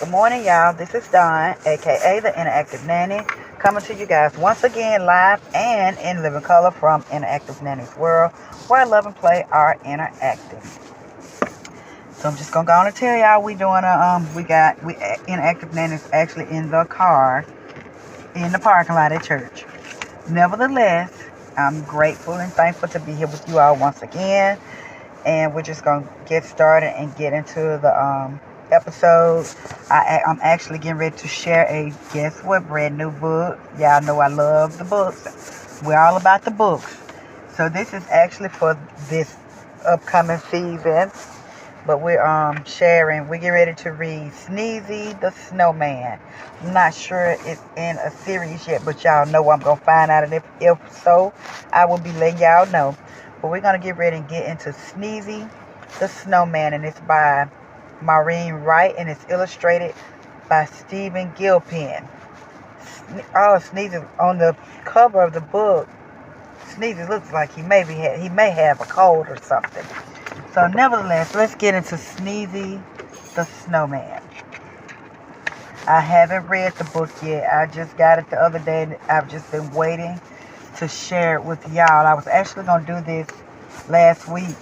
Good morning, y'all. This is Dawn, aka the Interactive Nanny, coming to you guys once again live and in living color from Interactive Nanny's world, where love and play are interactive. So I'm just gonna go on and tell y'all we doing we Interactive Nanny's actually in the car in the parking lot at church. Nevertheless, I'm grateful and thankful to be here with you all once again, and we're just gonna get started and get into the episode. I'm actually getting ready to share a guess what brand new book. Y'all know I love the books. We're all about the books. So this is actually for this upcoming season. But we're sharing. We get ready to read Sneezy the Snowman. I'm not sure it's in a series yet, but y'all know I'm gonna find out, and if so, I will be letting y'all know. But we're gonna get ready and get into Sneezy the Snowman, and it's by Maureen Wright, and it's illustrated by Stephen Gilpin. Sneezy on the cover of the book. Sneezy looks like he may have a cold or something. So nevertheless, let's get into Sneezy the Snowman. I haven't read the book yet. I just got it the other day, and I've just been waiting to share it with y'all. I was actually going to do this last week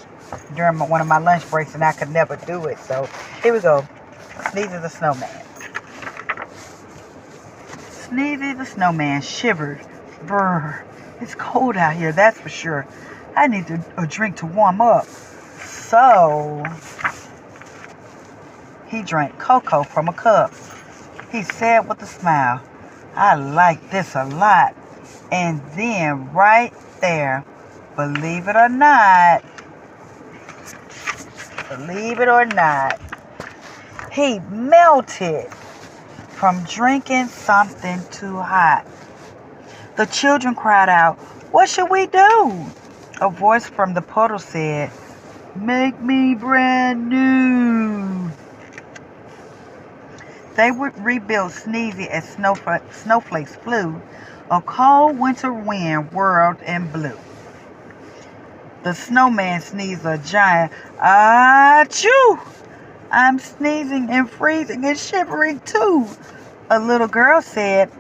during one of my lunch breaks, and I could never do it. So here we go. Sneezy the Snowman. Sneezy the Snowman shivered. Brr, it's cold out here, that's for sure. I need a drink to warm up. So he drank cocoa from a cup. He said with a smile, "I like this a lot." And then right there, believe it or not, he melted from drinking something too hot. The children cried out, "What should we do?" A voice from the puddle said, "Make me brand new." They would rebuild Sneezy as snowflakes flew. A cold winter wind whirled and blew. The snowman sneezed a giant "Achoo! I'm sneezing and freezing and shivering too." A little girl said,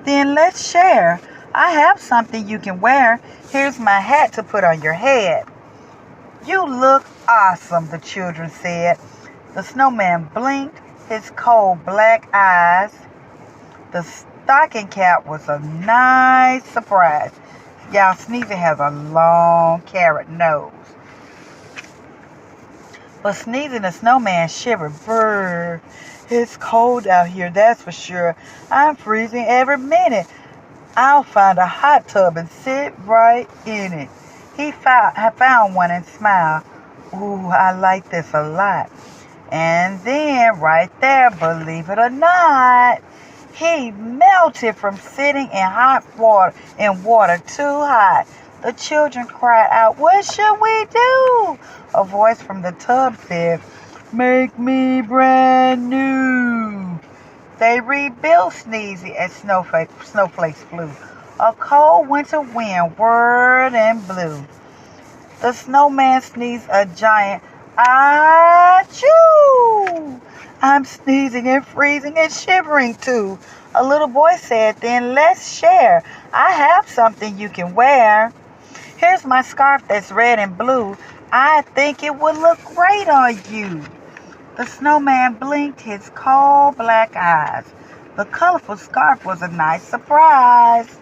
"Then let's share. I have something you can wear. Here's my hat to put on your head." "You look awesome," the children said. The snowman blinked his cold black eyes. The stocking cap was a nice surprise. Y'all, Sneezy has a long carrot nose. But Sneezy the Snowman shivered. "Brr, it's cold out here, that's for sure. I'm freezing every minute. I'll find a hot tub and sit right in it." He found one and smiled. "Ooh, I like this a lot." And then right there, believe it or not, he melted from sitting in water too hot. The children cried out, "What should we do?" A voice from the tub said, "Make me brand new." They rebuilt Sneezy as snowflakes flew. A cold winter wind whirled and blew. The snowman sneezed a giant "Achoo! I'm sneezing and freezing and shivering too." A little boy said, "Then let's share. I have something you can wear. Here's my scarf that's red and blue. I think it would look great on you." The snowman blinked his cold black eyes. The colorful scarf was a nice surprise.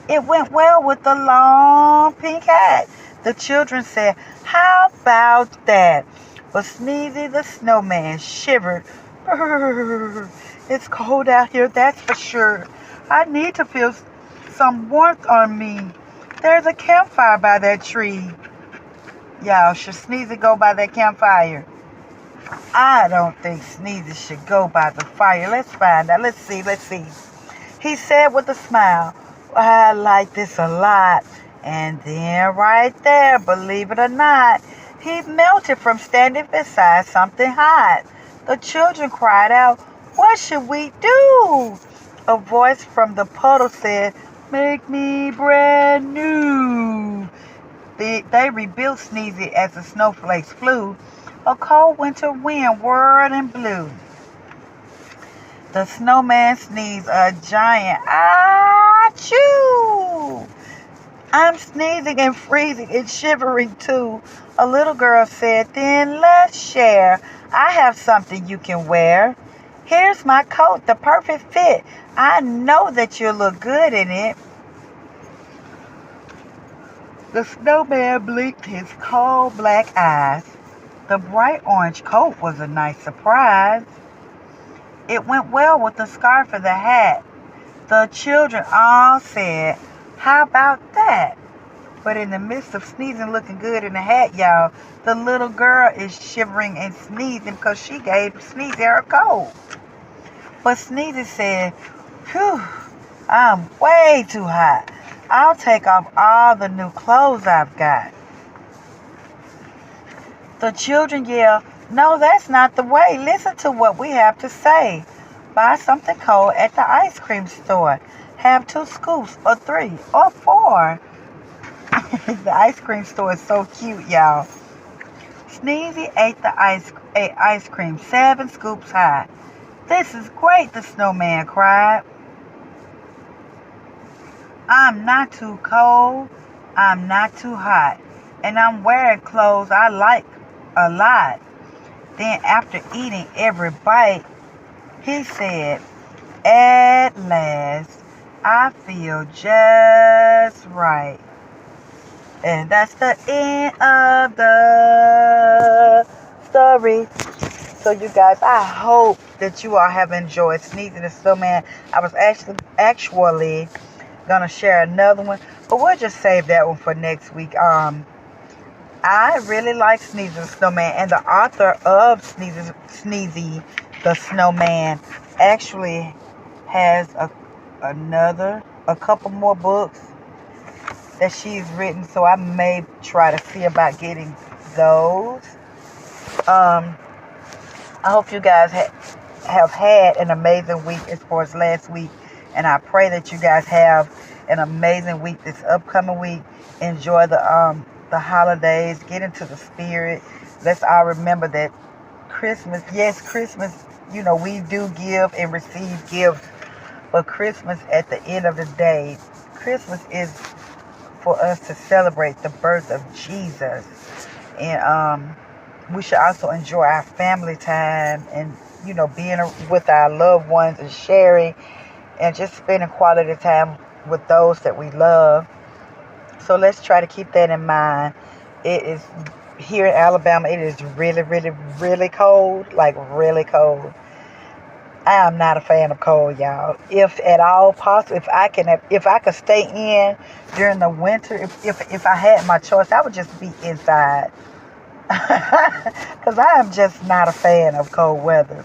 It went well with the long pink hat. The children said, "How about that?" But Sneezy the Snowman shivered. "Brr, it's cold out here, that's for sure. I need to feel some warmth on me. There's a campfire by that tree." Y'all, should Sneezy go by that campfire? I don't think Sneezy should go by the fire. Let's find out. Let's see. He said with a smile, "I like this a lot." And then right there, believe it or not, he melted from standing beside something hot. The children cried out, "What should we do?" A voice from the puddle said, "Make me brand new." They rebuilt Sneezy as the snowflakes flew. A cold winter wind whirled and blew. The snowman sneezed a giant achoo. I'm sneezing and freezing and shivering too. A little girl said, then let's share. I have something you can wear. Here's my coat, the perfect fit. I know that you'll look good in it. The snowman blinked his cold black eyes. The bright orange coat was a nice surprise. It went well with the scarf and the hat. The children all said, how about that? But in the midst of sneezing, looking good in the hat, y'all, the little girl is shivering and sneezing because she gave Sneezy her coat. But Sneezy said, phew, I'm way too hot. I'll take off all the new clothes I've got. The children yelled, no, that's not the way. Listen to what we have to say. Buy something cold at the ice cream store. Have 2 scoops or 3 or 4. The ice cream store is so cute, y'all. Sneezy ate ice cream 7 scoops high. This is great, the snowman cried. I'm not too cold, I'm not too hot, and I'm wearing clothes I like a lot. Then after eating every bite, he said, at last, I feel just right. And that's the end of the story. So you guys, I hope that you all have enjoyed Sneezy the Snowman. I was actually gonna share another one, but we'll just save that one for next week. I really like Sneezy the Snowman, and the author of Sneezy the Snowman actually has a couple more books that she's written, so I may try to see about getting those. I hope you guys have had an amazing week as far as last week, and I pray that you guys have an amazing week this upcoming week. Enjoy the holidays, get into the spirit. Let's all remember that Christmas, we do give and receive gifts, but Christmas, at the end of the day, Christmas is for us to celebrate the birth of Jesus. And we should also enjoy our family time and, being with our loved ones and sharing and just spending quality time with those that we love. So let's try to keep that in mind. It is here in Alabama, it is really, really, really cold, like really cold. I am not a fan of cold, y'all. If at all possible, if I could stay in during the winter, if I had my choice, I would just be inside. Because I am just not a fan of cold weather.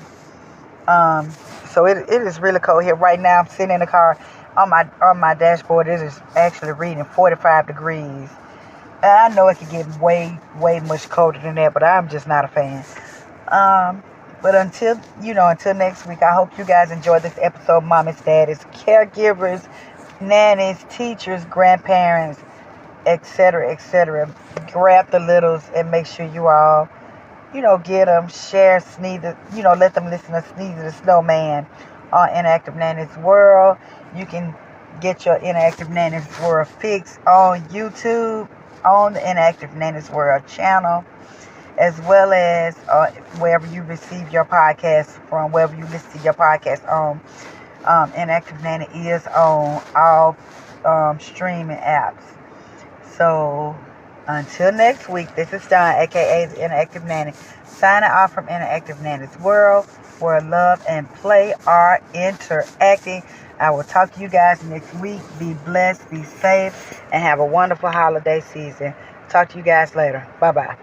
So it is really cold here right now. I'm sitting in the car on my dashboard. It is actually reading 45 degrees. And I know it could get way, way much colder than that, but I'm just not a fan. But until next week, I hope you guys enjoyed this episode. Mommies, daddies, caregivers, nannies, teachers, grandparents, etc., etc. Grab the littles and make sure you all, get them, share Sneezy, let them listen to Sneezy the Snowman on Interactive Nanny's World. You can get your Interactive Nanny's World fix on YouTube, on the Interactive Nanny's World channel, as well as wherever you receive your podcast from, wherever you listen to your podcast on. Interactive Nanny is on all streaming apps. So until next week, this is Dawn, aka the Interactive Nanny, signing off from Interactive Nanny's World, where love and play are interacting. I will talk to you guys next week. Be blessed, be safe, and have a wonderful holiday season. Talk to you guys later. Bye-bye.